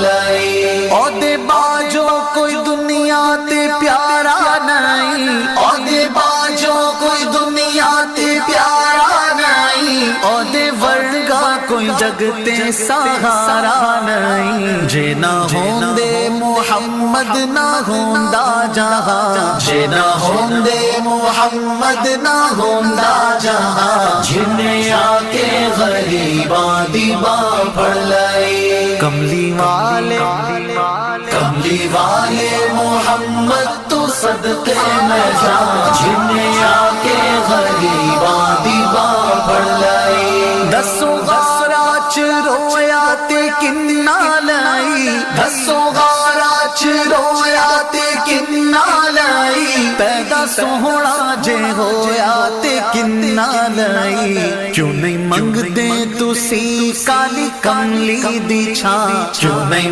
اودے باجو کوئی دنیا تے پیارا نہیں، اودے باجو کوئی دنیا تے پیارا نہیں، اودے ورگا کوئی جگ تے سہارا نہیں۔ جے نہ ہوندے محمد نہ ہوندا جہاں، جے نہ ہوندے محمد نہ ہوندا جہاں، جنہیں آ کے غریباں دی باں پھڑ لئی۔ کملی والے محمد تو صدقے میں جاں، جنہیں آ کے غریباں دی باں پھڑ لئی۔ دسو غارہ چ رویا تے کنا لئی، دسو غارہ چ رویا تے کنا لئی، پیدا سوہنا جے ہویا تے کنا لئی۔ کیوں نہیں منگ دے تسی کالی کملی دی چھاں، کیوں نہیں